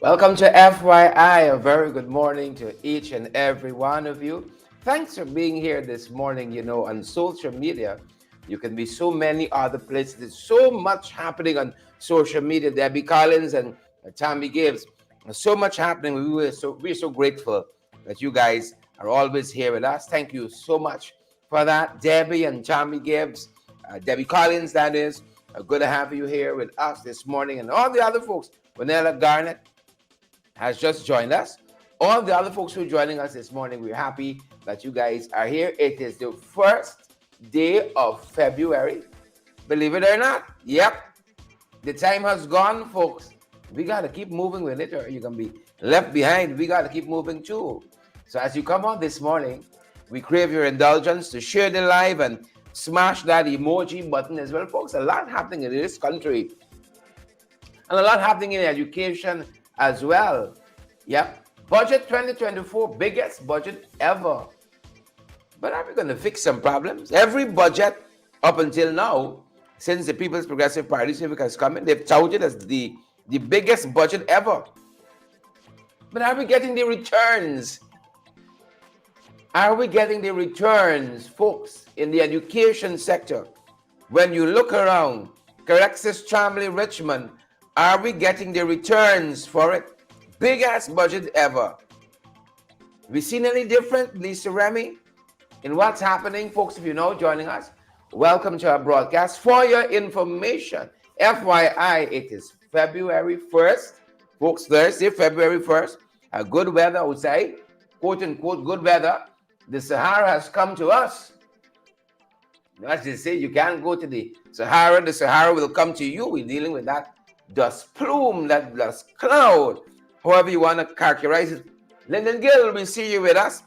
Welcome to FYI. A very good morning to each and every one of you. Thanks for being here this morning. On social media, you can be so many other places. There's so much happening on social media. Debbie Collins and Tammy Gibbs. There's so much happening. We're so grateful that you guys are always here with us. Thank you so much for that, Debbie and Tammy Gibbs, Debbie Collins. That is good to have you here with us this morning, and all the other folks. Vanilla Garnett has just joined us. All the other folks who are joining us this morning, we're happy that you guys are here. It is the first day of February. Believe it or not. Yep. The time has gone, folks. We got to keep moving with it or you're going to be left behind. We got to keep moving too. So as you come on this morning, we crave your indulgence to share the live and smash that emoji button as well, folks. A lot happening in this country and a lot happening in education as well. Yep. Budget 2024, biggest budget ever. But are we going to fix some problems? Every budget up until now, since the People's Progressive Party Civic has come in, they've touted as the biggest budget ever. But are we getting the returns? Are we getting the returns, folks, in the education sector? When you look around, Correctus, Chamberlain, Richmond, are we getting the returns for it? Biggest budget ever. We seen any different, Lisa Remy, in what's happening? Folks, if you're now joining us, welcome to our broadcast. For your information, FYI, it is February 1st. Folks, Thursday, February 1st. A good weather outside, quote unquote, good weather. The Sahara has come to us. As they say, you can't go to the Sahara will come to you. We're dealing with that dust plume, that dust cloud, however you want to characterize it. Lyndon Gill, we see you with us,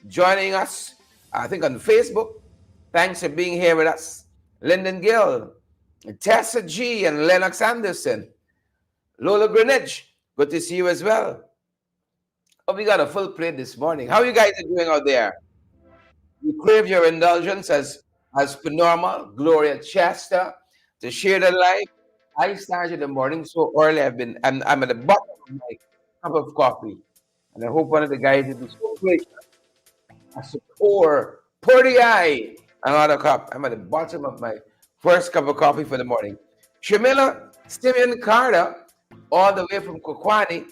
joining us, I think, on Facebook. Thanks for being here with us. Lyndon Gill, Tessa G, and Lennox Anderson. Lola Greenwich, good to see you as well. Oh, we got a full plate this morning. How you guys are doing out there? We crave your indulgence as per normal. Gloria Chester, to share the life. I started the morning so early. I'm at the bottom of my cup of coffee, and I hope one of the guys will be so great as to pour the eye another cup. I'm at the bottom of my first cup of coffee for the morning. Shamila Simeon Carter, all the way from Kokwani.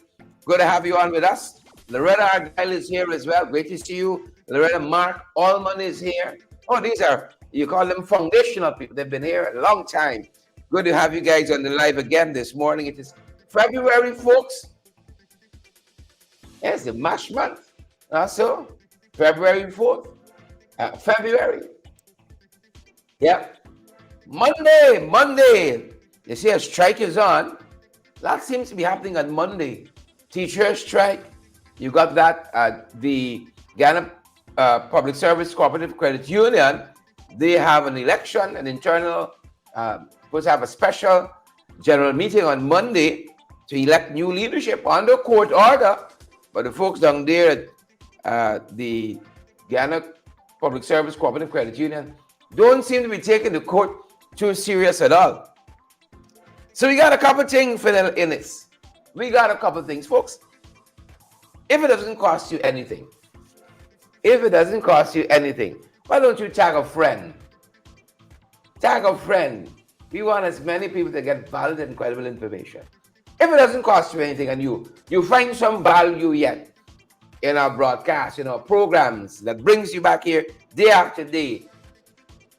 Good to have you on with us. Loretta Argyle is here as well. Great to see you. Loretta Mark Allman is here. Oh, these are, you call them foundational people. They've been here a long time. Good to have you guys on the live again this morning. It is February, folks. Yes, the MASH month. Also, February 4th. February. Yep. Monday. You see a strike is on. That seems to be happening on Monday. Teacher strike. You got that at the Ghana Public Service Cooperative Credit Union. They have an election, an internal, supposed to have a special general meeting on Monday to elect new leadership under court order. But the folks down there at the Ghana Public Service Cooperative Credit Union don't seem to be taking the court too serious at all. So we got a couple things for the in this. We got a couple things, folks. If it doesn't cost you anything, why don't you tag a friend? Tag a friend. We want as many people to get valid and credible information. If it doesn't cost you anything and you find some value yet in our broadcast, in our programs that brings you back here day after day,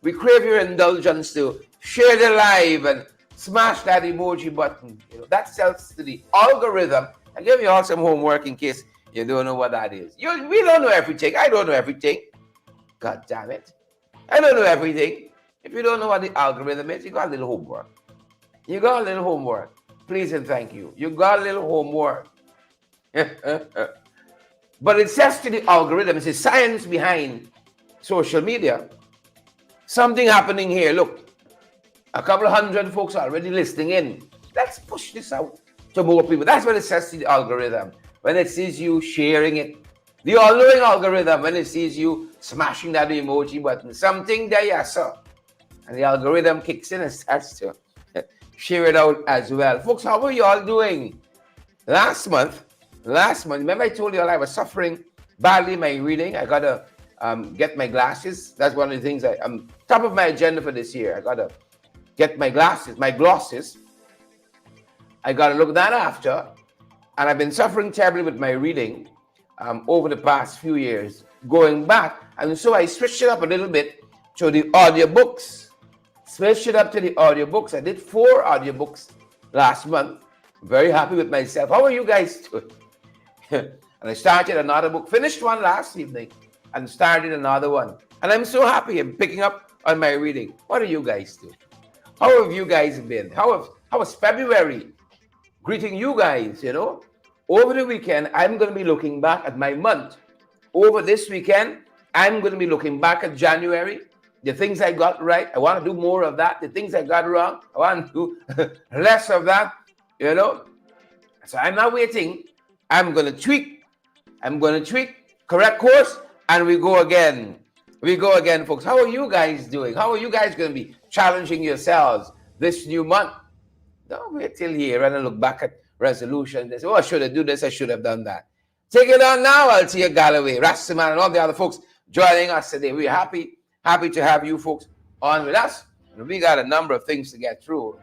we crave your indulgence to share the live and smash that emoji button. That sells to the algorithm. I give you all some homework in case you don't know what that is. We don't know everything. I don't know everything. God damn it. I don't know everything. If you don't know what the algorithm is, you got a little homework. Please and thank you. You got a little homework. But it says to the algorithm, it's the science behind social media. Something happening here. Look, a couple of hundred folks are already listening in. Let's push this out to more people. That's what it says to the algorithm. When it sees you sharing it, the all-knowing algorithm, when it sees you smashing that emoji button, something there you saw. And the algorithm kicks in and starts to share it out as well. Folks, how are you all doing? last month, remember I told you all I was suffering badly in my reading. I gotta get my glasses. That's one of the things I'm top of my agenda for this year. I gotta get my glasses, my glosses. I gotta look that after. And I've been suffering terribly with my reading over the past few years, going back. And so I switched it up a little bit to the audiobooks. Switched it up to the audiobooks. I did 4 audiobooks last month. Very happy with myself. How are you guys doing? And I started another book, finished one last evening, and started another one. And I'm so happy I'm picking up on my reading. What are you guys doing? How have you guys been? How was February? Greeting you guys, Over the weekend, I'm going to be looking back at my month. Over this weekend, I'm going to be looking back at January. The things I got right, I want to do more of that. The things I got wrong, I want to do less of that, So I'm not waiting. I'm going to tweak. Correct course, and we go again. Folks. How are you guys doing? How are you guys going to be challenging yourselves this new month? Don't wait till here and look back at resolutions and say, I should have done this, I should have done that. Take it on now, Altia Galloway, Rastaman, and all the other folks joining us today. We're happy to have you folks on with us. And we got a number of things to get through.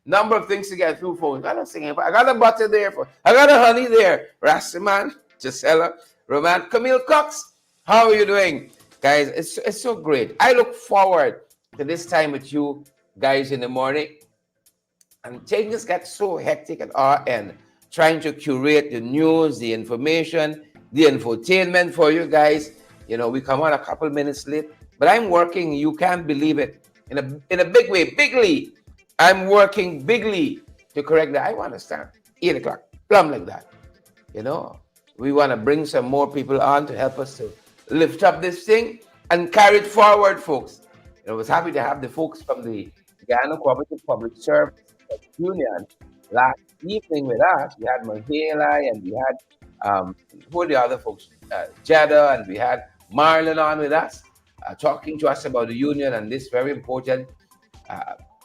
Number of things to get through, folks. I got a butter there. I got a honey there. Rastaman, Gisela, Roman, Camille Cox. How are you doing? Guys, it's so great. I look forward to this time with you guys in the morning. And things get so hectic at our end, trying to curate the news, the information, the infotainment for you guys. We come on a couple minutes late, but I'm working, you can't believe it, in a big way, bigly. I'm working bigly to correct that. I want to start 8 o'clock, plumb like that. We want to bring some more people on to help us to lift up this thing and carry it forward, folks. I was happy to have the folks from the Guyana Cooperative Public Service Union last evening with us. We had Mahela and we had who are the other folks? Jada, and we had Marlon on with us, talking to us about the union and this very important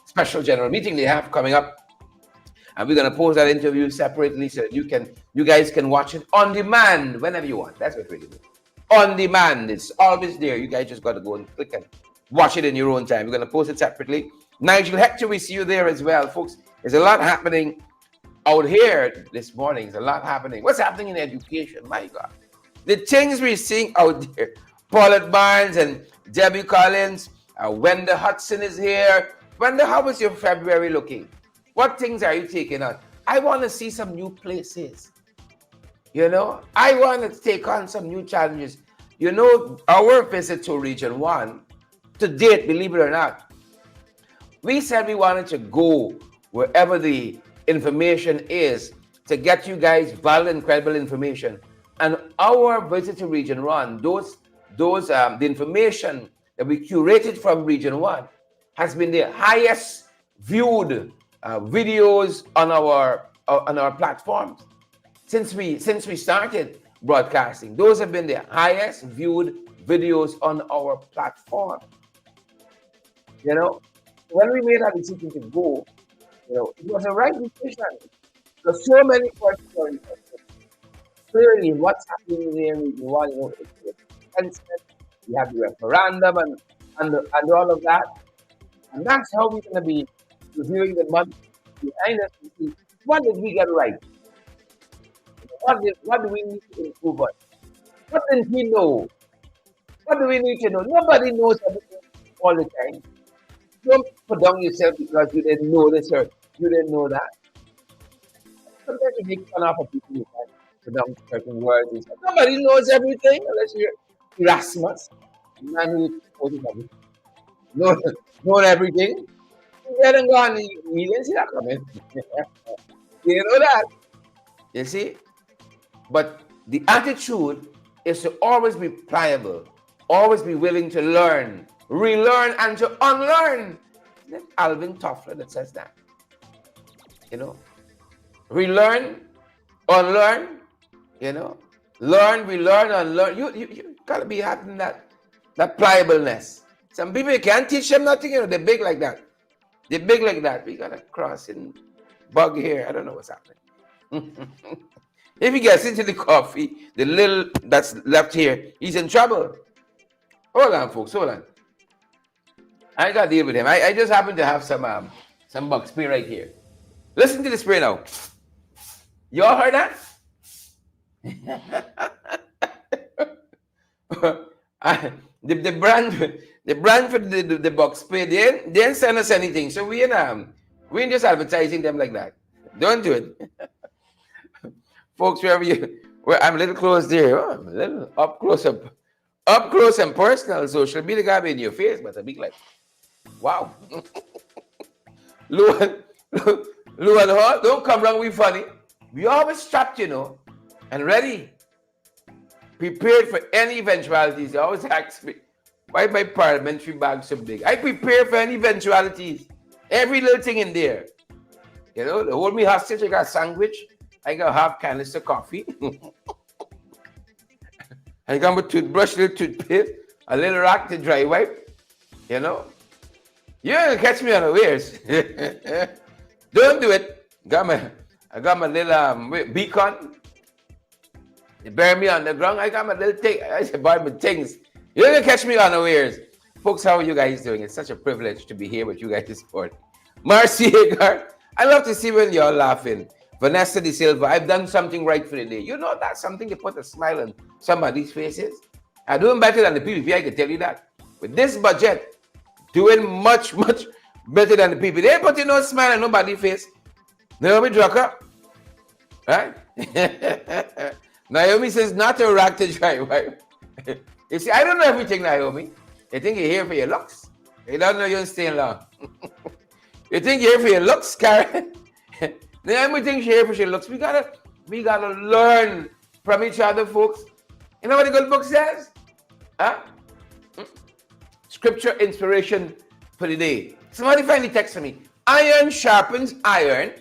special general meeting they have coming up. And we're going to post that interview separately so that you guys can watch it on demand whenever you want. That's what we're doing. On demand. It's always there. You guys just got to go and click and watch it in your own time. We're going to post it separately. Nigel Hector, we see you there as well, folks. There's a lot happening out here this morning. There's a lot happening. What's happening in education? My God. The things we're seeing out there. Paulette Barnes and Debbie Collins. Wenda Hudson is here. Wenda, how was your February looking? What things are you taking on? I want to see some new places. I want to take on some new challenges. Our visit to Region 1, to date, believe it or not, we said we wanted to go wherever the information is to get you guys valid and credible information. And our visit to Region 1, the information that we curated from Region 1 has been the highest viewed videos on our platforms since we started broadcasting. Those have been the highest viewed videos on our platform. When we made our decision to go, it was a right decision. There's so many questions. Clearly, what's happening there in Region 1, it's we have the referendum and all of that. And that's how we're going to be reviewing the month behind us to see what did we get right? What do we need to improve on? What didn't we know? What do we need to know? Nobody knows everything all the time. Don't put down yourself because you didn't know this or you didn't know that. Sometimes you make fun of people who put down certain words and say, nobody knows everything unless you're Erasmus, the man who knows everything. Known everything. You hadn't gone, you didn't see that coming. You know that. You see? But the attitude is to always be pliable, always be willing to learn, relearn, and to unlearn. That's Alvin Toffler that says that. Relearn, unlearn, learn, relearn, unlearn. You gotta be having that pliableness. Some people you can't teach them nothing, they're big like that. We gotta cross in bug here. I don't know what's happening. If he gets into the coffee, the little that's left here, he's in trouble. Hold on, folks. Hold on. I gotta deal with him. I just happen to have some bug spray right here. Listen to the spray now. You all heard that? The brand for the bug spray, they didn't send us anything, so we ain't just advertising them like that. Don't do it. Folks, where I'm a little close there. Oh, I'm a little up close and personal. Social media got me in your face, but a big like, wow. Lou and Hall, don't come wrong. We funny. We always strapped, and ready, prepared for any eventualities. They always ask me, why my parliamentary bag so big? I prepare for any eventualities. Every little thing in there. They hold me hostage. I got a sandwich. I got half canister coffee. I got my toothbrush, little toothpaste, a little rack to dry wipe. You're not gonna catch me unawares. Don't do it. I got my little beacon. They bury me on the ground. I got my little thing. I said, buy my things. You're gonna catch me unawares. Folks, how are you guys doing? It's such a privilege to be here with you guys this morning. Marcy Hagar, I love to see when you're laughing. Vanessa De Silva, I've done something right for the day. That's something to put a smile on somebody's faces. I'm doing better than the PPP, I can tell you that. With this budget, doing much, much better than the PPP. They ain't putting no smile on nobody's face. Naomi Drucker, right? Naomi says, not a rag to dry wipe. You see, I don't know everything, Naomi. You think you're here for your looks? You don't know you're staying long. You think you're here for your looks, Karen? Naomi thinks you're here for your looks. We gotta learn from each other, folks. You know what the good book says? Huh? Scripture inspiration for the day. Somebody finally texted me. Iron sharpens iron,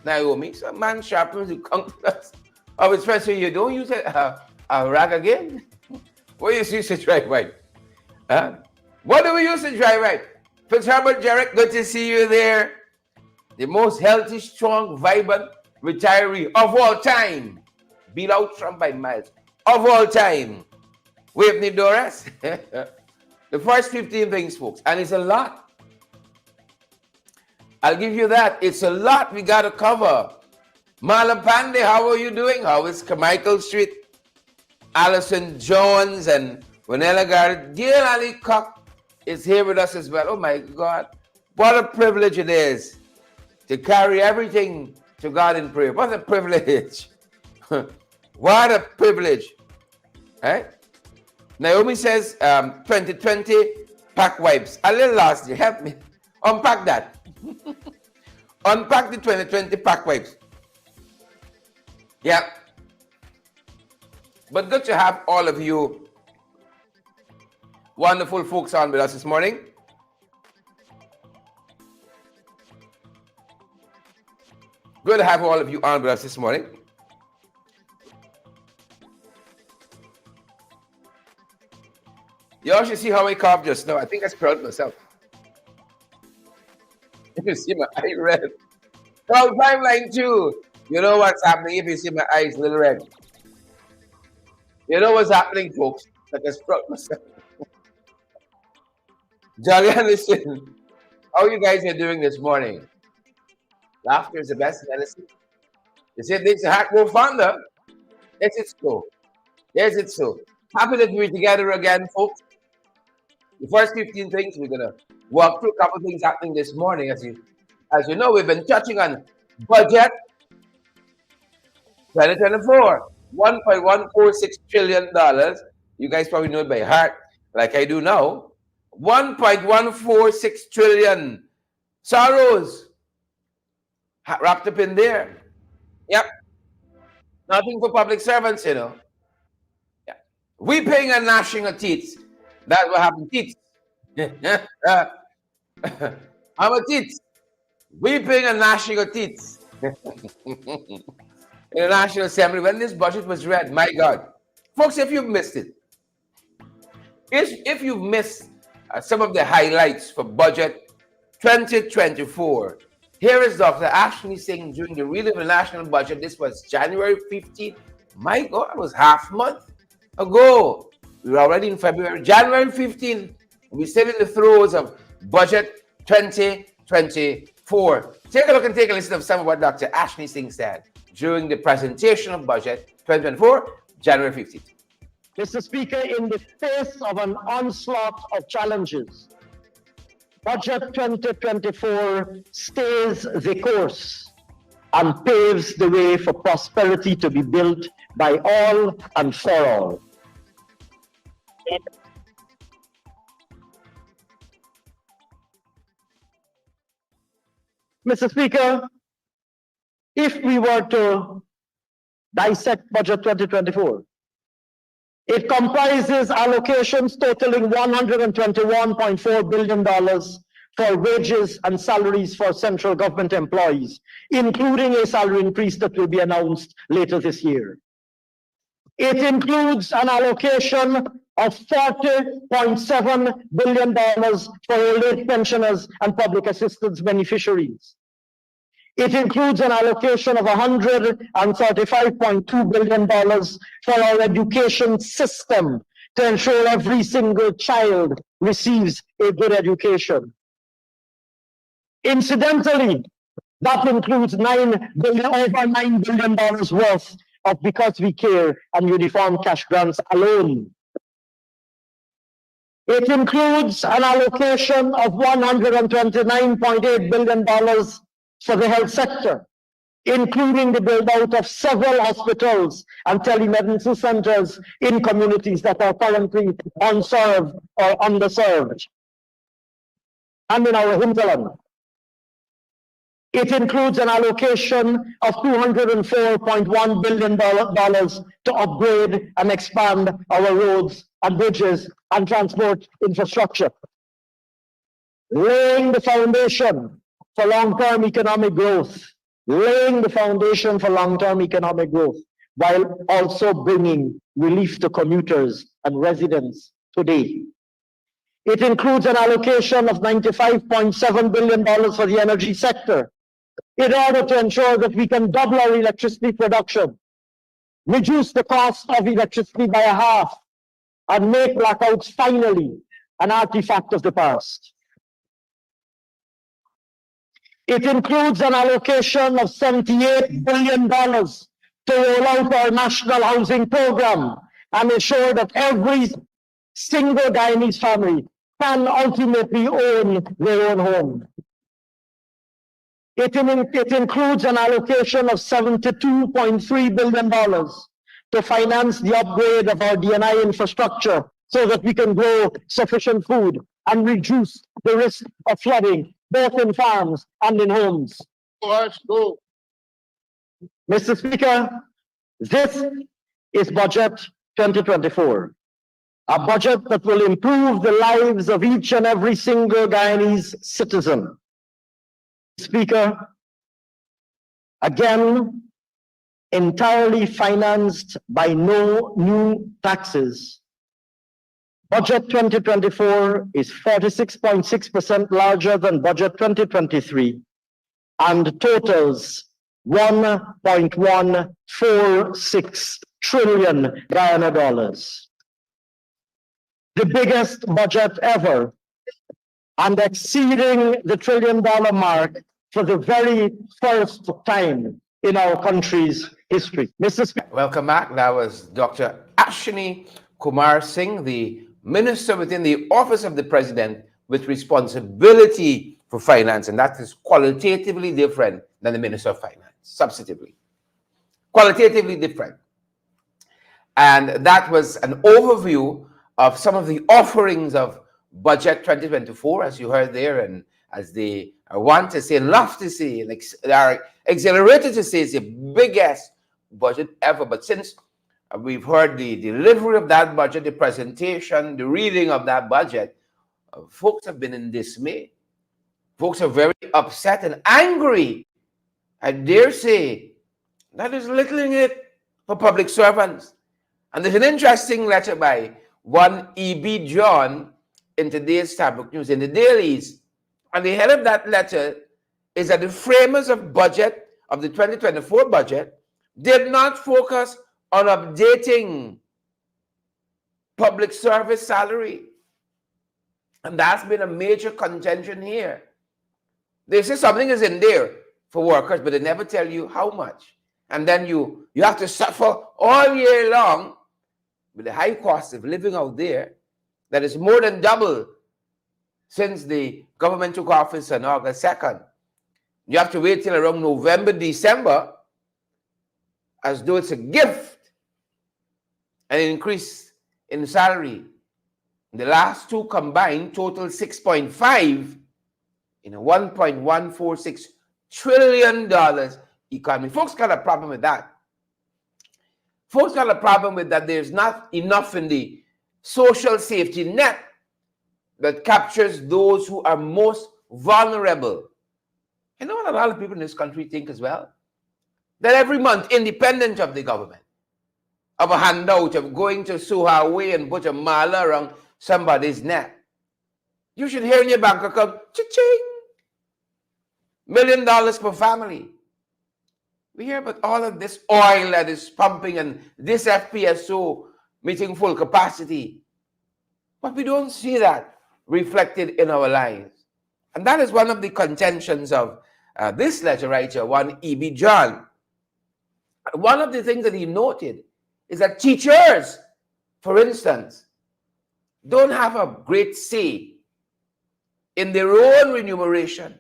Naomi. So man sharpens the conquerors of his friends. So you don't use a rag again? What do you use to dry wipe? What do we use to dry wipe? Fitzherbert Jarrett, good to see you there. The most healthy, strong, vibrant retiree of all time. Beat out Trump by miles. Of all time. Whitney Doris. The first 15 things, folks. And it's a lot. I'll give you that. It's a lot we got to cover. Marlon Pandey, how are you doing? How is Carmichael Street? Allison Jones and Vanilla Garrett. Gail Ali Cock is here with us as well. Oh my God. What a privilege it is to carry everything to God in prayer. What a privilege. What a privilege. Right? Naomi says 2020 pack wipes. A little lost you. Help me. Unpack that. Unpack the 2020 pack wipes. Yeah. But good to have all of you wonderful folks on with us this morning. Good to have all of you on with us this morning. Y'all should see how I coughed just now. I think I spelled myself. If you see my eye red. Call timeline 2. You know what's happening if you see my eyes a little red. You know what's happening, folks? Like I spelled myself. Jolly Anderson, how you guys are doing this morning? Laughter is the best medicine. You said this is a Hackmo founder. Yes, it's so. Yes, it's so. Happy that we're together again, folks. The first 15 things we're gonna walk through. A couple things happening this morning. As you know, we've been touching on budget 2024, $1.146 trillion. You guys probably know it by heart, like I do now. 1.146 trillion sorrows wrapped up in there. Yep. Nothing for public servants, you know. Yeah. Weeping and gnashing of teeth. That's what happened. Teeth. I'm a teeth. Weeping and gnashing of teeth. In the National Assembly, when this budget was read, my God. Folks, if you've missed it, if you've missed some of the highlights for budget 2024, Here is Dr. Ashley saying during the reading of the national budget, this was January 15th. My God, it was half a month ago. We were already in February. January 15th, we still in the throes of budget 2024. Take a look and take a listen of some of what Dr. Ashley Singh said during the presentation of budget 2024, January 15th. Mr. Speaker, in the face of an onslaught of challenges, Budget 2024 stays the course and paves the way for prosperity to be built by all and for all. Mr. Speaker, if we were to dissect Budget 2024, it comprises allocations totaling $121.4 billion for wages and salaries for central government employees, including a salary increase that will be announced later this year. It includes an allocation of $40.7 billion for late pensioners and public assistance beneficiaries. It includes an allocation of $135.2 billion for our education system to ensure every single child receives a good education. Incidentally, that includes over $9 billion worth of Because We Care and uniform cash grants alone. It includes an allocation of $129.8 billion for the health sector, including the build-out of several hospitals and telemedicine centers in communities that are currently unserved or underserved, and in our hinterland. It includes an allocation of $204.1 billion to upgrade and expand our roads and bridges and transport infrastructure, laying the foundation for long-term economic growth, while also bringing relief to commuters and residents today. It includes an allocation of $95.7 billion for the energy sector in order to ensure that we can double our electricity production, reduce the cost of electricity by a half, and make blackouts finally an artifact of the past. It includes an allocation of $78 billion to roll out our national housing program and ensure that every single Guyanese family can ultimately own their own home. It includes an allocation of $72.3 billion to finance the upgrade of our D&I infrastructure so that we can grow sufficient food and reduce the risk of flooding, both in farms and in homes. Mr. Speaker, this is Budget 2024, a budget that will improve the lives of each and every single Guyanese citizen. Speaker, again, entirely financed by no new taxes. Budget 2024 is 46.6% larger than Budget 2023 and totals $1.146 trillion Guyana dollars. The biggest budget ever and exceeding the $1 trillion mark for the very first time in our country's history. Mr. Speaker. Welcome back. That was Dr. Ashwini Kumar Singh, the Minister within the Office of the President with responsibility for finance, and that is qualitatively different than the Minister of Finance, substantively. Qualitatively different. And that was an overview of some of the offerings of Budget 2024, as you heard there, and as they want to say, love to say, and they are exhilarated to say it's the biggest budget ever. But since we've heard the delivery of that budget, the presentation, the reading of that budget, folks have been in dismay. Folks are very upset and angry. I dare say that is little in it for public servants. And there's an interesting letter by one E.B. John in today's Tabuk News, in the dailies. And the head of that letter is that the framers of budget, of the 2024 budget, did not focus on updating public service salary. And that's been a major contention here. They say something is in there for workers, but they never tell you how much. And then you have to suffer all year long with the high cost of living out there that is more than double since the government took office on August 2nd. You have to wait till around November, December, as though it's a gift, an increase in salary. The last two combined total 6.5 in a $1.146 trillion economy. Folks got a problem with that. Folks got a problem with that. There's not enough in the social safety net that captures those who are most vulnerable. You know what a lot of people in this country think as well? That every month, independent of the government, of a handout, of going to Suhaway and put a mala around somebody's neck, you should hear in your bank account, cha-ching, $1 million per family. We hear about all of this oil that is pumping and this FPSO meeting full capacity. But we don't see that reflected in our lives. And that is one of the contentions of this letter writer, one E.B. John. One of the things that he noted is that teachers, for instance, don't have a great say in their own remuneration.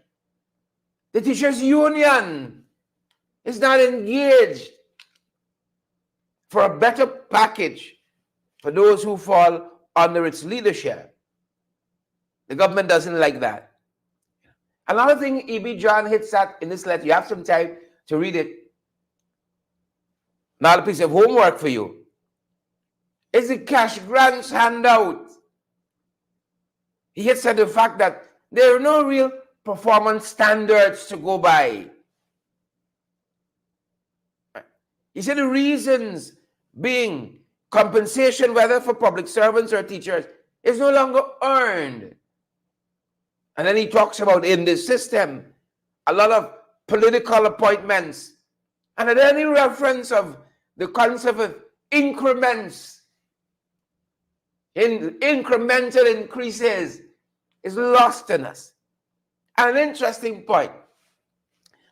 The teachers' union is not engaged for a better package for those who fall under its leadership. The government doesn't like that. Another thing E.B. John hits at in this letter, you have some time to read it. Another piece of homework for you is the cash grants handout. He hits at the fact that there are no real performance standards to go by. He said the reasons being compensation, whether for public servants or teachers, is no longer earned. And then he talks about in this system, a lot of political appointments. And at any reference of the concept of increments, in incremental increases, is lost in us. And an interesting point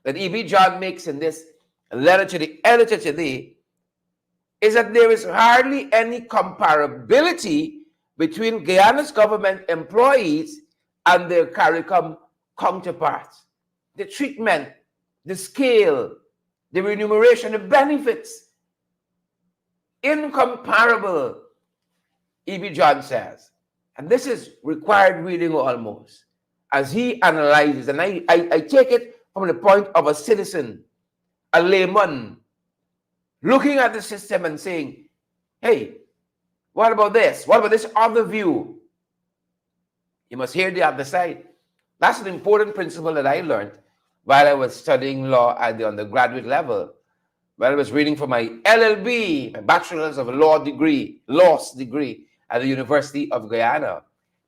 that E.B. John makes in this letter to the editor today is that there is hardly any comparability between Guyana's government employees and their CARICOM counterparts. The treatment, the scale, the remuneration, the benefits, incomparable, E.B. John says. And this is required reading almost, as he analyzes, and I take it from the point of a citizen, a layman, looking at the system and saying, hey, what about this? What about this other view? You must hear the other side. That's an important principle that I learned while I was studying law at the undergraduate level, while I was reading for my LLB, my Bachelor's of Laws degree at the University of Guyana.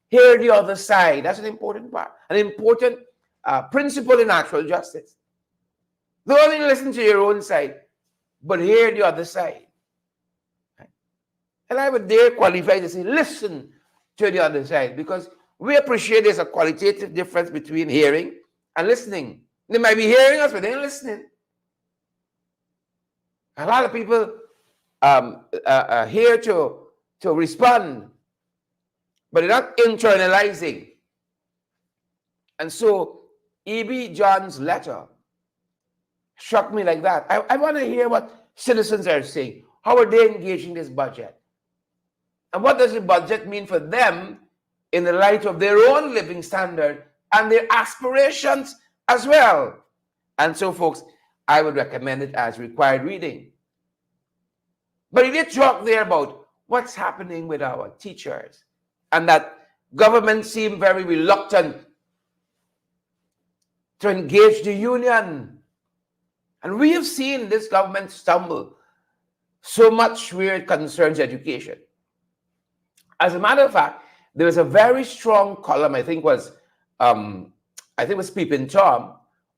Hear the other side. That's an important part, an important principle in natural justice. Don't only listen to your own side, but hear the other side. And I would dare qualify to say, listen to the other side, because we appreciate there's a qualitative difference between hearing and listening. They might be hearing us, but they're not listening. A lot of people are here to respond, but they're not internalizing. And so E.B. John's letter struck me like that. I want to hear what citizens are saying. How are they engaging this budget? And what does the budget mean for them in the light of their own living standard and their aspirations as well? And so, folks, I would recommend it as required reading. But he did talk there about what's happening with our teachers, and that government seem very reluctant to engage the union. And we have seen this government stumble so much where it concerns education. As a matter of fact, there was a very strong column, I think was Peeping Tom,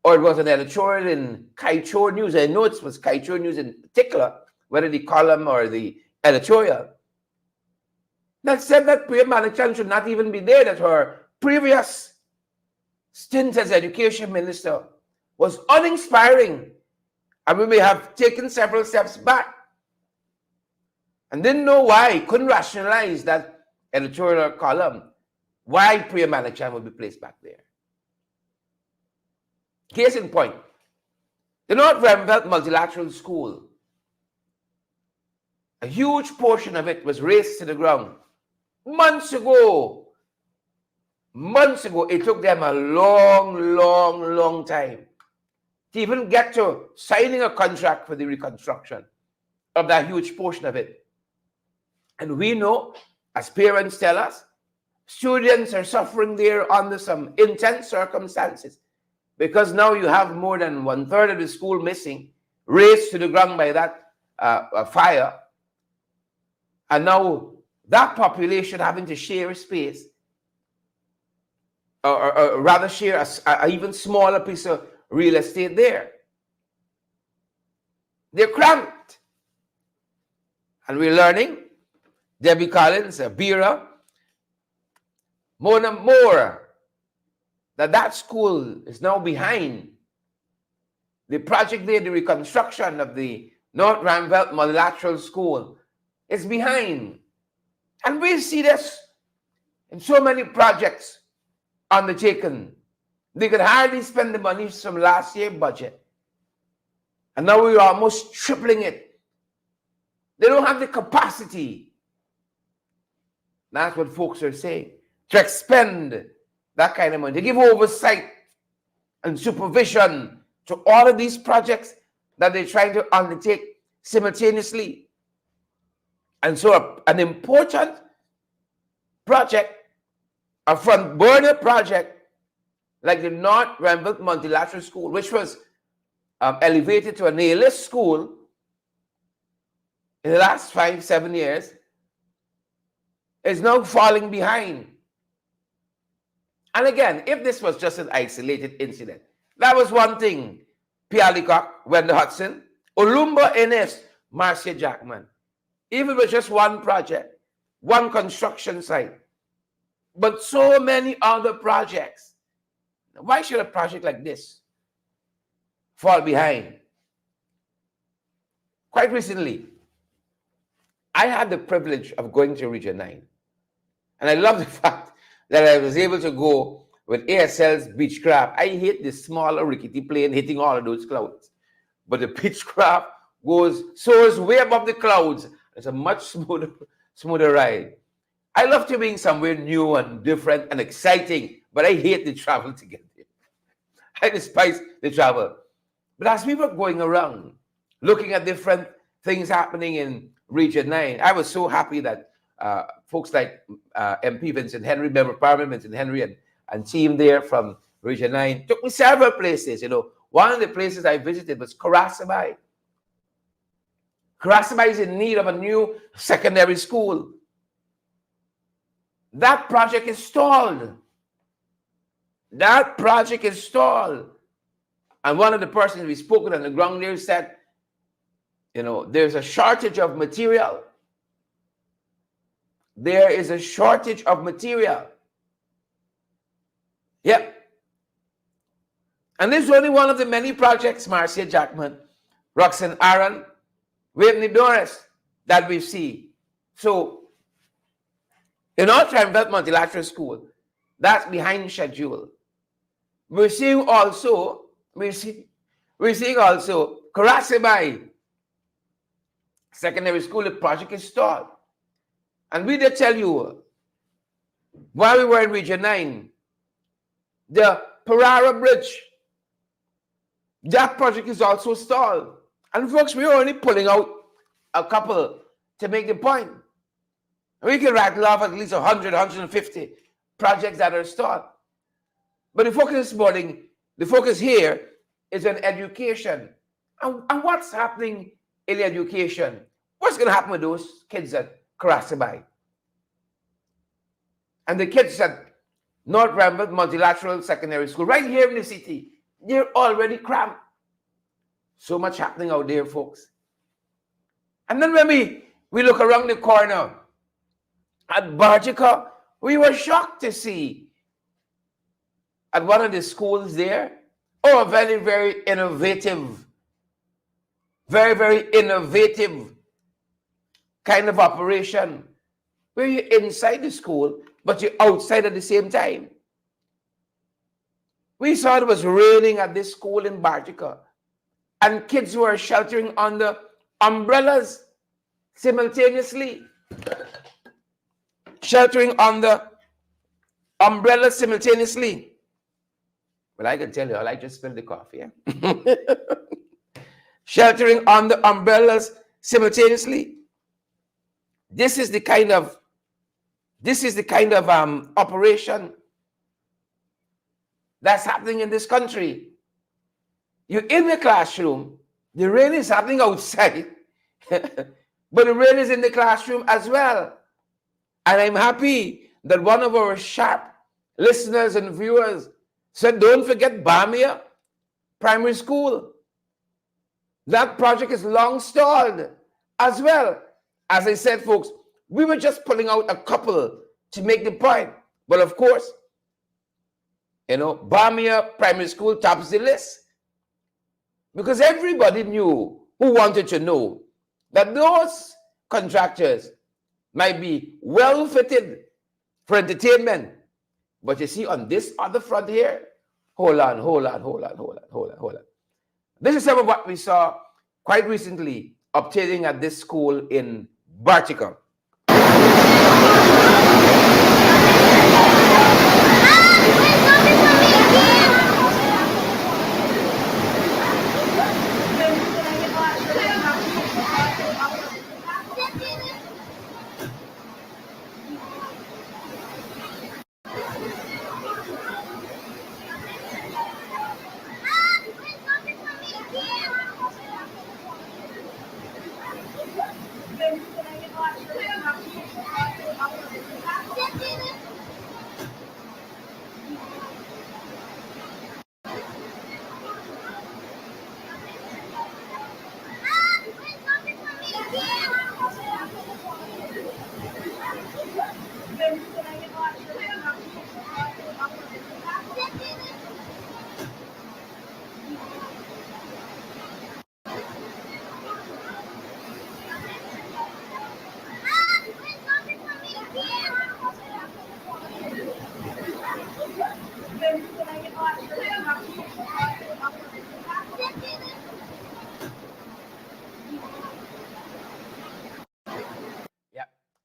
or it was an editorial in Kaichor News. I know it was Kaichor News in particular, whether the column or the editorial, that said that Priya Manachan should not even be there, that her previous stint as education minister was uninspiring, and we may have taken several steps back and didn't know why, couldn't rationalize that editorial column, why Priya Manachan would be placed back there. Case in point, the North Remvelt Multilateral School, a huge portion of it was razed to the ground. Months ago, it took them a long time to even get to signing a contract for the reconstruction of that huge portion of it. And we know, as parents tell us, students are suffering there under some intense circumstances, because now you have more than 1/3 of the school missing, razed to the ground by that fire. And now that population having to share a space, or rather share a even smaller piece of real estate there. They're cramped. And we're learning, Debbie Collins, Bira, more, that school is now behind. The project there, the reconstruction of the North Remvelt Multilateral School, is behind. And we see this in so many projects undertaken. They could hardly spend the money from last year's budget. And now we're almost tripling it. They don't have the capacity. That's what folks are saying. To expend that kind of money. To give oversight and supervision to all of these projects that they're trying to undertake simultaneously. And so an important project, a front burner project, like the North Remvelt Multilateral School, which was elevated to an A-list school in the last 5-7 years, is now falling behind. And again, if this was just an isolated incident, that was one thing. Pialicok, Wendell Hudson, Olumba Ines, Marcia Jackman. If it was just one project, one construction site, but so many other projects, why should a project like this fall behind? Quite recently, I had the privilege of going to Region 9. And I love the fact that I was able to go with ASL's Beechcraft. I hate the smaller rickety plane hitting all of those clouds. But the Beechcraft soars way above the clouds. It's a much smoother ride. I love to be somewhere new and different and exciting, but I hate the travel to get there. I despise the travel. But as we were going around, looking at different things happening in Region 9, I was so happy that folks like MP Vincent Henry, Member of Parliament Vincent Henry, and team there from Region 9 took me several places. You know, one of the places I visited was Karasabai. Karasabai is in need of a new secondary school. That project is stalled. That project is stalled. And one of the persons we spoke with on the ground there said, you know, there's a shortage of material. There is a shortage of material. Yep. And this is only one of the many projects, Marcia Jackman, Roxanne Aaron, Whitney Doris, that we see. So, in North Remvelt Multilateral School, that's behind schedule. We're seeing also Karasabai Secondary School, the project is stalled. And we did tell you, while we were in Region 9, the Parara Bridge, that project is also stalled. And folks, we're only pulling out a couple to make the point. We can rattle off at least 100, 150 projects that are stalled. But the focus this morning, the focus here is on education. And what's happening in education? What's going to happen with those kids at Karasabai? And the kids at North Remvelt Multilateral Secondary School, right here in the city, They're already cramped. So much happening out there, folks. And then when we look around the corner at Bartica, we were shocked to see at one of the schools there, a very, very innovative, very, very innovative kind of operation where you're inside the school, but you're outside at the same time. We saw it was raining at this school in Bartica, and kids were sheltering under umbrellas simultaneously. Sheltering under umbrellas simultaneously. Well, I can tell you, I just spilled the coffee. Yeah? Sheltering under umbrellas simultaneously. This is the kind of operation that's happening in this country. You're in the classroom, the rain is happening outside, but the rain is in the classroom as well. And I'm happy that one of our sharp listeners and viewers said, don't forget Bamia Primary School. That project is long stalled as well. As I said, folks, we were just pulling out a couple to make the point. But of course, Bamia Primary School tops the list. Because everybody knew, who wanted to know, that those contractors might be well fitted for entertainment. But you see, on this other front here, hold on. This is some of what we saw quite recently obtaining at this school in Bartica.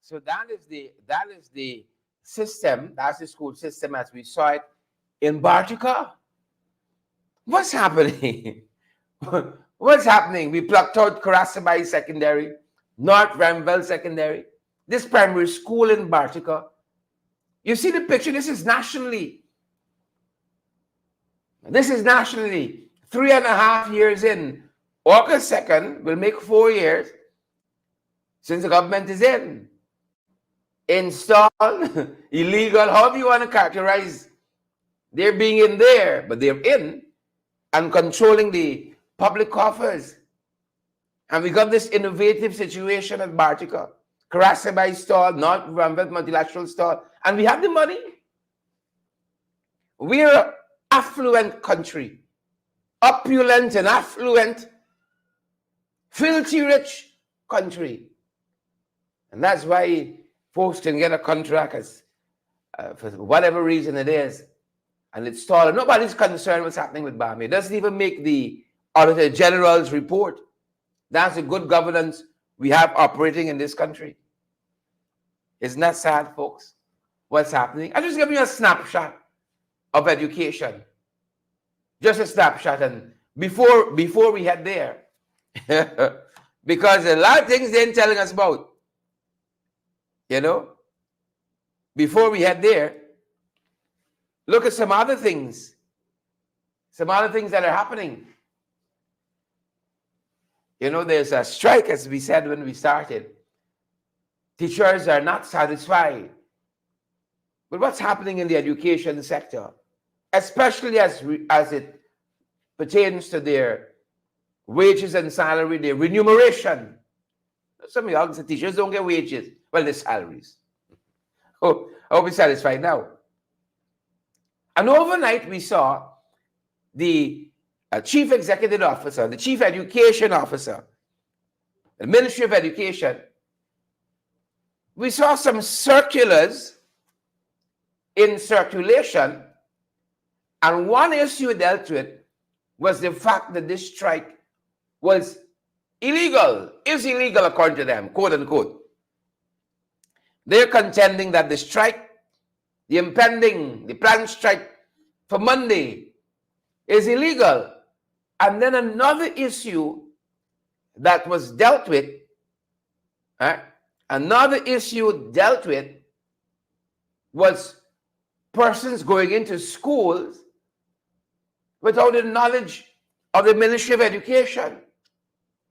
So that is the system. That's the school system as we saw it in Bartica. What's happening? What's happening? We plucked out Karasabai Secondary, North Ramvel Secondary, this primary school in Bartica. You see the picture? This is nationally. This is nationally. 3.5 years in. August 2nd will make 4 years since the government is in. Installed, illegal, however you want to characterize they're being in there, but they're in and controlling the public coffers. And we got this innovative situation at Bartica. Karasabai stall, North Ramvel multilateral stall, and we have the money. We're an affluent country, opulent and affluent, filthy rich country. And that's why folks can get a contract as, for whatever reason it is, and it's stalled. Nobody's concerned what's happening with Bamia. It doesn't even make the Auditor General's report. That's the good governance we have operating in this country. Isn't that sad, folks? What's happening? I'm just giving you a snapshot of education. Just a snapshot. And before we head there, because a lot of things they ain't telling us about. Before we head there, look at some other things that are happening. There's a strike, as we said when we started. Teachers are not satisfied with what's happening in the education sector, especially as it pertains to their wages and salary, their remuneration. Some of the teachers don't get wages. Well, their salaries. Oh, I hope you're satisfied now. And overnight, we saw the chief executive officer, the chief education officer, the Ministry of Education. We saw some circulars in circulation, and one issue dealt with was the fact that this strike was illegal, is illegal according to them, quote unquote. They're contending that the strike, the planned strike for Monday is illegal. And then another issue that was dealt with, was persons going into schools without the knowledge of the Ministry of Education.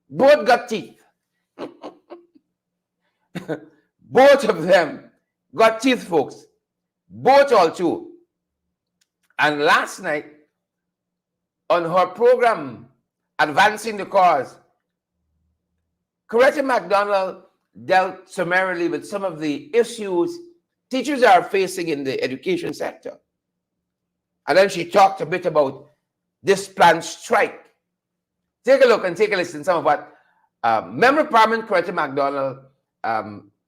Both got teeth. Both of them got teeth, folks. Both all two. And last night, on her program, Advancing the Cause, Coretta McDonald dealt summarily with some of the issues teachers are facing in the education sector. And then she talked a bit about this planned strike. Take a look and take a listen to some of what Member of Parliament Coretta McDonald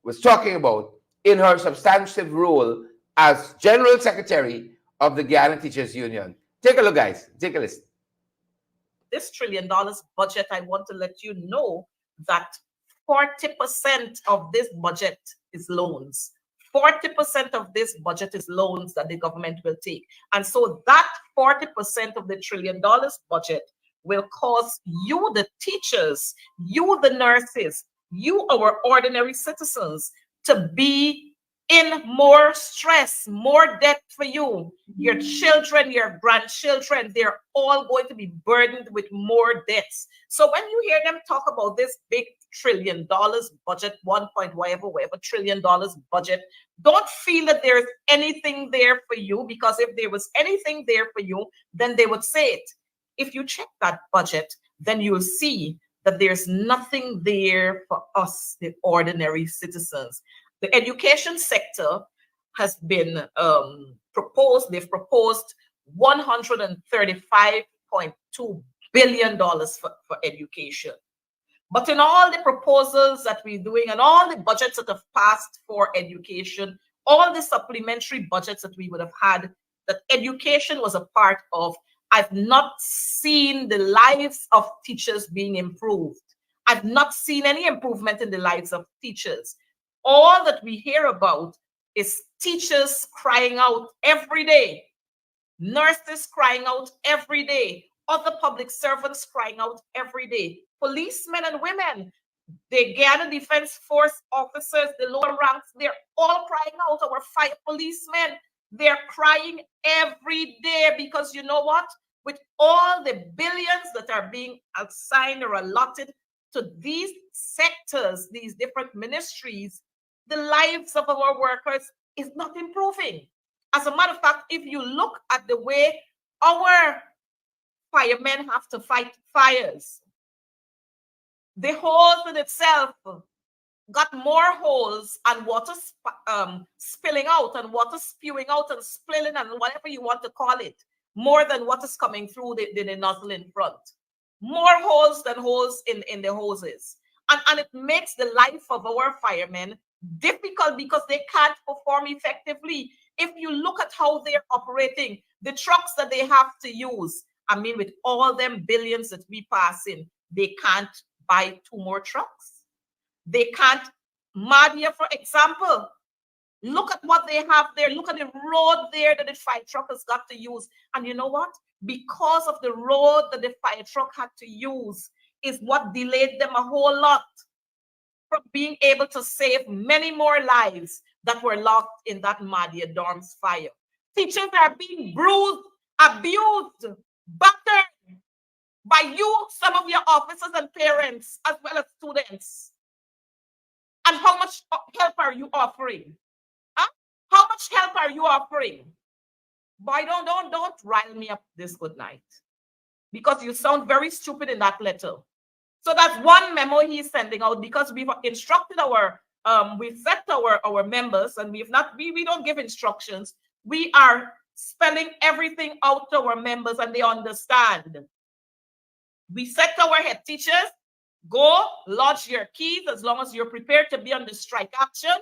was talking about in her substantive role as General Secretary of the Guyana Teachers Union. Take a look, guys. Take a listen. This $1 trillion budget, I want to let you know that 40% of this budget is loans. 40% of this budget is loans that the government will take. And so that 40% of the $1 trillion budget will cause you, the teachers, you, the nurses, you, our ordinary citizens, to be in more stress, more debt for you. Your children, your grandchildren, they're all going to be burdened with more debts. So when you hear them talk about this big $1 trillion budget, 1 point whatever $1 trillion budget, don't feel that there's anything there for you, because if there was anything there for you, then they would say it. If you check that budget, then you'll see that there's nothing there for us, the ordinary citizens. The education sector has been proposed, they've proposed $135.2 billion for education. But in all the proposals that we're doing and all the budgets that have passed for education, all the supplementary budgets that we would have had, that education was a part of, I've not seen the lives of teachers being improved. I've not seen any improvement in the lives of teachers. All that we hear about is teachers crying out every day, nurses crying out every day, other public servants crying out every day, policemen and women, the Guyana Defense Force officers, the lower ranks, they're all crying out. Our fire policemen, they're crying every day, because you know what? With all the billions that are being assigned or allotted to these sectors, these different ministries, the lives of our workers is not improving. As a matter of fact, if you look at the way our firemen have to fight fires, the hose in itself got more holes and water spilling out and water spewing out and spilling and whatever you want to call it, more than what is coming through the nozzle in front. More holes than holes in the hoses. And it makes the life of our firemen difficult, because they can't perform effectively. If you look at how they're operating, the trucks that they have to use, I mean, with all them billions that we pass in, they can't buy 2 more trucks. They can't. Madia, for example, look at what they have there. Look at the road there that the fire truck has got to use. And you know what? Because of the road that the fire truck had to use is what delayed them a whole lot from being able to save many more lives that were locked in that Madia Dorms fire. Teachers are being bruised, abused, battered by you, some of your officers and parents, as well as students. And how much help are you offering? Huh? How much help are you offering? Boy, don't rile me up this good night. because you sound very stupid in that letter. So that's one memo he's sending out, because we've instructed we've set our members, and we don't give instructions. We are spelling everything out to our members, and they understand. We set our head teachers, go lodge your keys. As long as you're prepared to be on the strike action,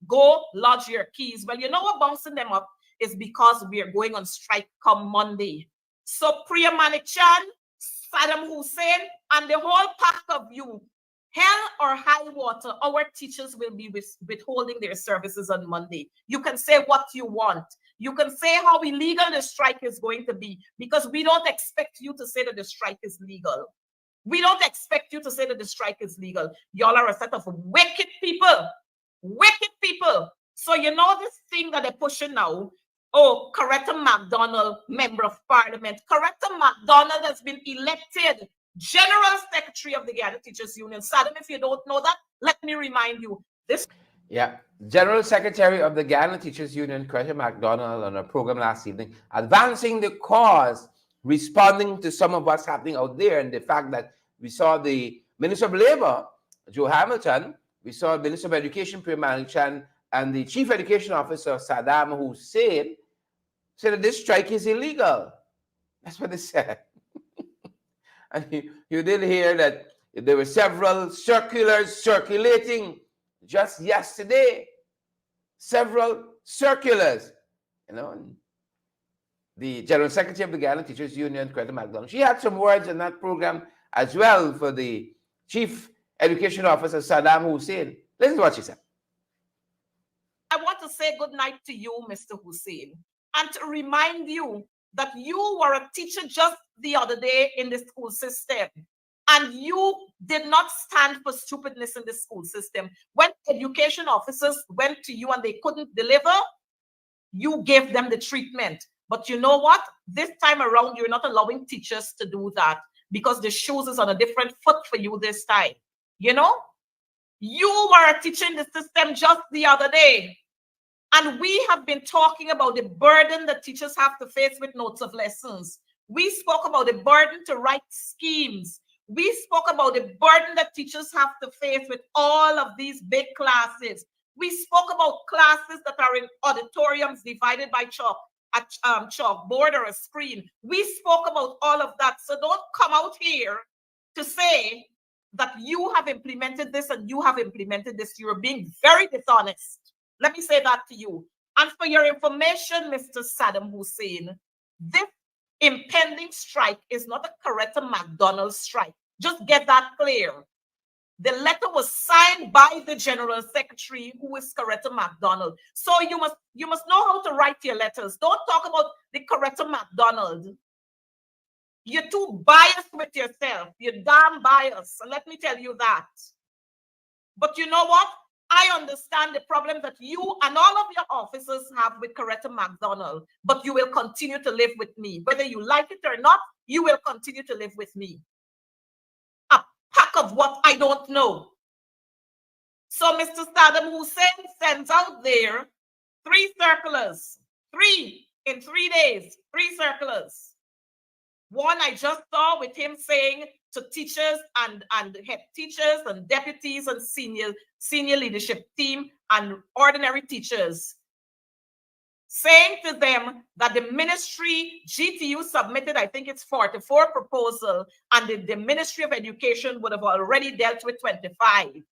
go lodge your keys. Well, you know what bouncing them up is because we are going on strike come Monday. So Priya Manichan, Saddam Hussein, and the whole pack of you, hell or high water, our teachers will be withholding their services on Monday. You can say what you want. You can say how illegal the strike is going to be, because we don't expect you to say that the strike is legal. We don't expect you to say that the strike is legal. Y'all are a set of wicked people. Wicked people. So you know this thing that they're pushing now? Oh, Coretta MacDonald, Member of Parliament. Coretta MacDonald has been elected General Secretary of the Ghana Teachers Union. Saddam, if you don't know that, let me remind you. Yeah, General Secretary of the Ghana Teachers Union, Coretta MacDonald, on a program last evening, advancing the cause, responding to some of what's happening out there, and the fact that we saw the Minister of Labour, Joe Hamilton, we saw the Minister of Education, Priya Manichan, and the Chief Education Officer, Saddam Hussein, said that this strike is illegal. That's what they said. And you did hear that there were several circulars circulating just yesterday. Several circulars. You know, the General Secretary of the Ghana Teachers Union, Coretta MacDonald, she had some words in that program as well for the Chief Education Officer, Saddam Hussein. Listen to what she said. I want to say good night to you, Mr. Hussein, and to remind you that you were a teacher just the other day in the school system, and you did not stand for stupidness in the school system. When education officers went to you and they couldn't deliver, you gave them the treatment. But you know what? This time around, you're not allowing teachers to do that, because the shoes is on a different foot for you this time. You know? You were a teacher in the system just the other day. And we have been talking about the burden that teachers have to face with notes of lessons. We spoke about the burden to write schemes. We spoke about the burden that teachers have to face with all of these big classes. We spoke about classes that are in auditoriums divided by chalkboard or a screen. We spoke about all of that. So don't come out here to say that you have implemented this and you have implemented this. You're being very dishonest. Let me say that to you. And for your information, Mr. Saddam Hussein, this impending strike is not a Coretta MacDonald strike. Just get that clear. The letter was signed by the General Secretary, who is Coretta MacDonald. So you must know how to write your letters. Don't talk about the Coretta MacDonald. You're too biased with yourself. You're damn biased. And let me tell you that. But you know what? I understand the problem that you and all of your officers have with Coretta MacDonald, but you will continue to live with me. Whether you like it or not, you will continue to live with me. A pack of what I don't know. So Mr. Saddam Hussein sends out there 3 circulars. 3 in 3 days. 3 circulars. One I just saw with him saying to teachers and head teachers and deputies and senior leadership team and ordinary teachers, saying to them that the ministry, GTU submitted, I think it's 44 proposal, and the Ministry of Education would have already dealt with 25.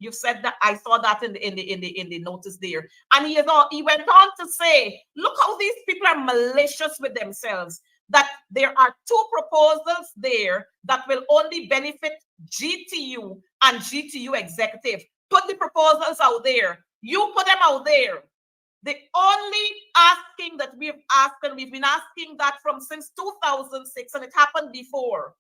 You said that. I saw that in the notice there. And he went on to say, look how these people are malicious with themselves, that there are 2 proposals there that will only benefit GTU and GTU executive. Put the proposals out there. You put them out there. The only asking that we've asked, and we've been asking that from since 2006, and it happened before,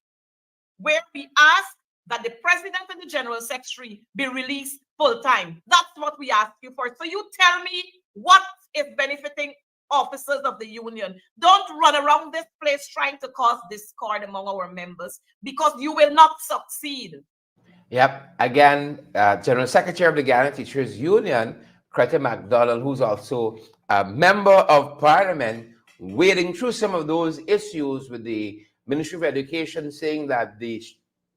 where we asked that the president and the general secretary be released full-time. That's what we ask you for. So you tell me what is benefiting officers of the union. Don't run around this place trying to cause discord among our members, because you will not succeed. Yep. Again, General Secretary of the Ghana Teachers Union, Coretta MacDonald, who's also a member of Parliament, wading through some of those issues with the Ministry of Education saying that the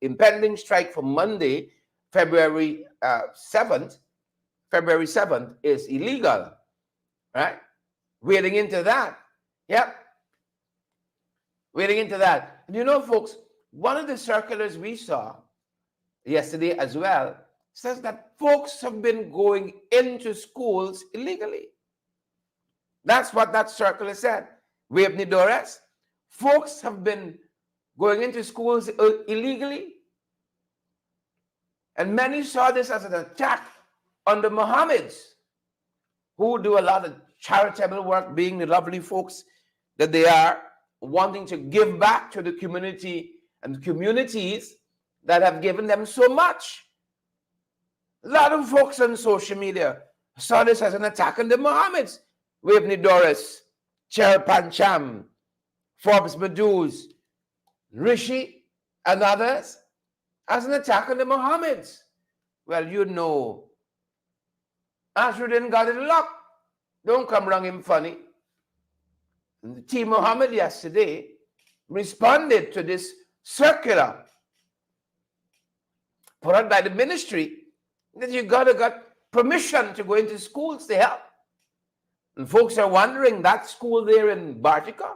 impending strike for Monday, February 7th, is illegal, right? Wading into that. Yep. Wading into that. And you know, folks, one of the circulars we saw yesterday as well says that folks have been going into schools illegally. That's what that circular said. Waveney Dores, folks have been going into schools illegally. And many saw this as an attack on the Mohammeds, who do a lot of charitable work, being the lovely folks that they are, wanting to give back to the community and communities that have given them so much. A lot of folks on social media saw this as an attack on the Mohammeds. Waveney Doris, Cher Pancham, Forbes Meduse, Rishi, and others as an attack on the Mohammeds. Well, you know, Asruddin got it locked. Don't come wrong him funny. And the Team Mohammed yesterday responded to this circular put out by the ministry that you gotta get permission to go into schools to help. And folks are wondering, that school there in Bartica,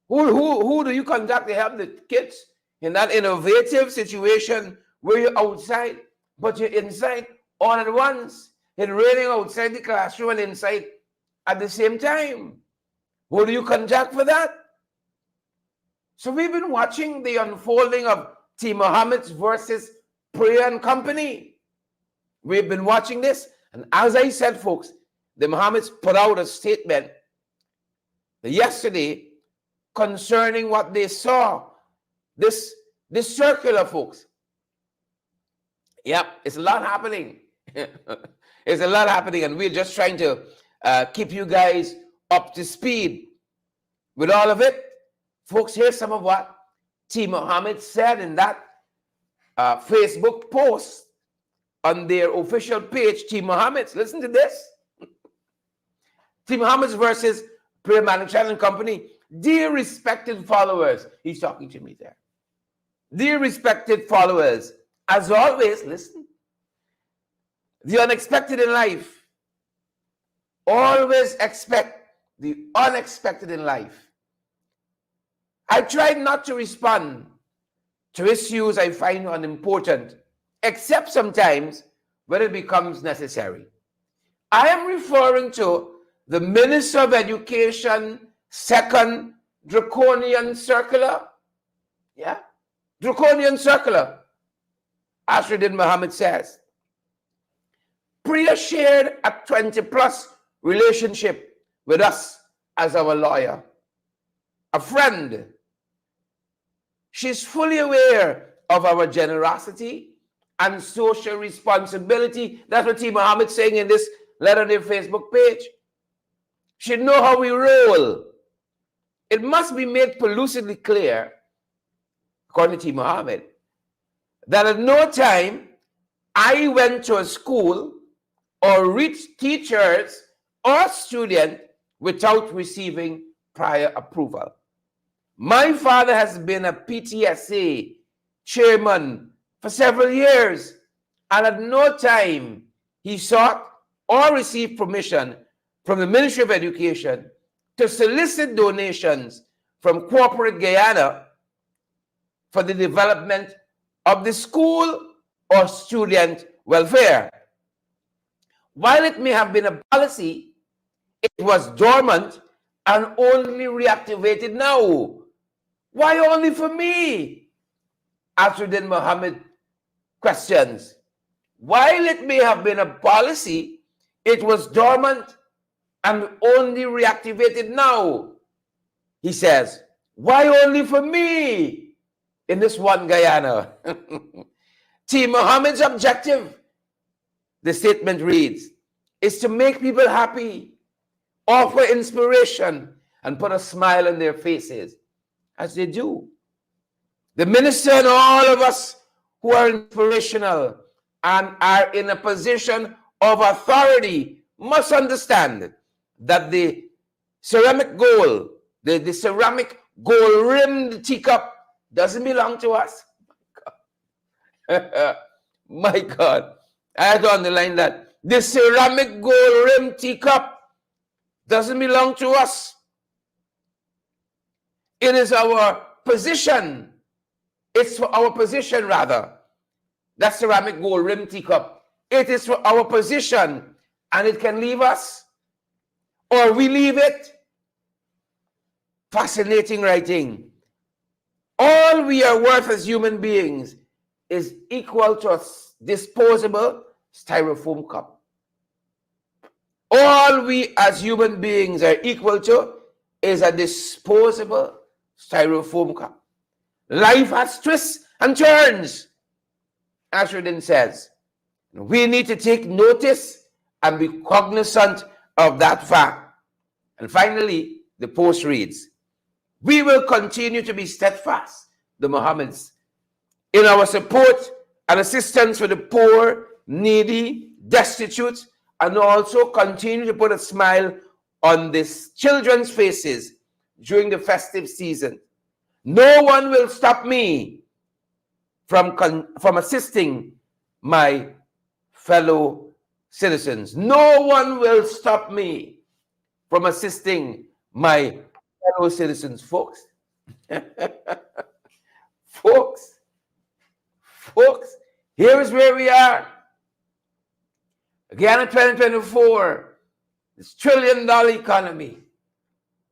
who do you contact to help the kids in that innovative situation where you're outside, but you're inside all at once? It's raining outside the classroom and inside at the same time. Who do you contact for that? So we've been watching the unfolding of T. Mohammed's versus Prayer and Company. We've been watching this, and as I said, folks, the Mohammeds put out a statement yesterday concerning what they saw. This circular, folks. Yep, it's a lot happening. It's a lot happening, and we're just trying to keep you guys up to speed with all of it. Folks, here's some of what T. Mohammed said in that Facebook post on their official page, T. Mohammed's. Listen to this. T. Mohammed's versus Prayer Management and Company. Dear respected followers, he's talking to me there. Dear respected followers, as always, listen. The unexpected in life. Always expect the unexpected in life. I tried not to respond to issues I find unimportant, except sometimes when it becomes necessary. I am referring to the Minister of Education second draconian circular. Yeah, draconian circular. Asruddin Mohammed says, Priya shared a 20+ relationship with us as our lawyer, a friend. She's fully aware of our generosity and social responsibility. That's what T. Mohammed's saying in this letter on their Facebook page. She'd know how we roll. It must be made lucidly clear, according to T. Mohammed, that at no time I went to a school or reached teachers or students without receiving prior approval. My father has been a PTSA chairman for several years, and at no time he sought or received permission from the Ministry of Education to solicit donations from corporate Guyana for the development of the school or student welfare. While it may have been a policy, it was dormant and only reactivated now. Why only for me? Asruddin Mohammed questions. While it may have been a policy, it was dormant and only reactivated now. He says, why only for me in this one Guyana? T. Mohammed's objective, the statement reads, is to make people happy, offer inspiration, and put a smile on their faces, as they do. The minister and all of us who are inspirational and are in a position of authority must understand that the ceramic goal, the ceramic gold-rimmed teacup doesn't belong to us. My God. I had to underline that. The ceramic gold-rimmed teacup doesn't belong to us. It is our position. It's for our position, rather. That ceramic gold-rimmed teacup. It is for our position, and it can leave us, or we leave it. Fascinating writing. All we are worth as human beings is equal to a disposable styrofoam cup. All we as human beings are equal to is a disposable styrofoam cup. Life has twists and turns, as Rodin says. We need to take notice and be cognizant of that fact. And finally, the post reads, we will continue to be steadfast, the Mohammeds, in our support and assistance for the poor, needy, destitute, and also continue to put a smile on these children's faces during the festive season. No one will stop me from assisting my fellow citizens. No one will stop me from assisting my fellow citizens, folks. Folks, here is where we are. Again in 2024, this $1 trillion economy.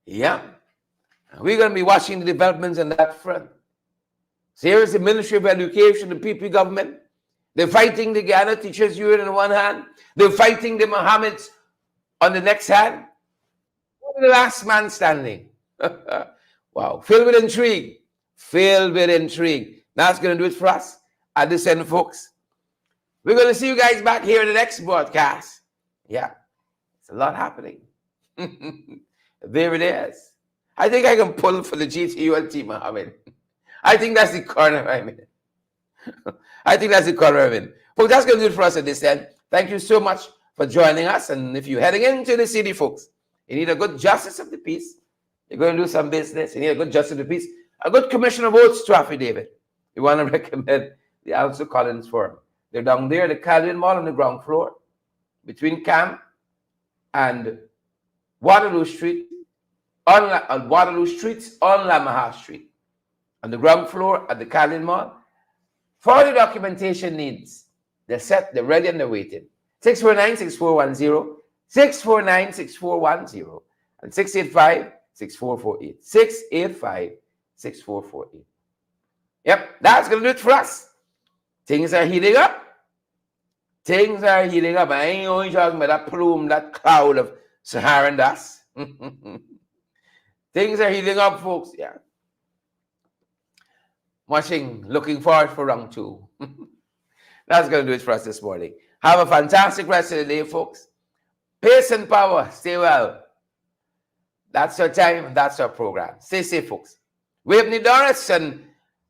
Yeah. We're going to be watching the developments on that front. So here is the Ministry of Education, the PP government. They're fighting the Ghana Teachers Union on one hand. They're fighting the Mohammeds on the next hand. The last man standing. Wow. Filled with intrigue. Filled with intrigue. That's going to do it for us at this end, folks. We're going to see you guys back here in the next broadcast. Yeah. It's a lot happening. There it is. I think I can pull for the GTU and Team Mohammed. I think that's the corner I'm in. I think that's the corner I'm in. Folks, that's going to do it for us at this end. Thank you so much for joining us. And if you're heading into the city, folks, you need a good justice of the peace. You're going to do some business. You need a good justice of the peace. A good commissioner of votes to affidavit. You want to recommend the Alonso Collins firm. They're down there, the Calvin Mall on the ground floor, between Camp and Waterloo Street, on Waterloo Streets on Lamaha Street. On the ground floor at the Calvin Mall. For the documentation needs, they're set, they're ready, and they're waiting. 649-6410, 649-6410, and 685-6448. 685-6448. Yep, that's going to do it for us. Things are heating up. Things are heating up. I ain't only talking about that plume, that cloud of Saharan dust. Things are heating up, folks. Yeah. Looking forward for round 2. That's going to do it for us this morning. Have a fantastic rest of the day, folks. Pace and power. Stay well. That's our time. That's our program. Stay safe, folks. Whitney Doris, and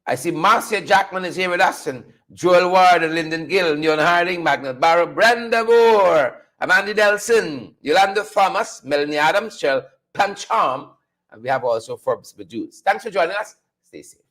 I see Marcia Jackman is here with us, and Joel Ward and Lyndon Gill, Neon Harding, Magnet Barrow, Brenda Moore, Amanda Delson, Yolanda Thomas, Melanie Adams, Cheryl Pancham, and we have also Forbes Bejus. Thanks for joining us. Stay safe.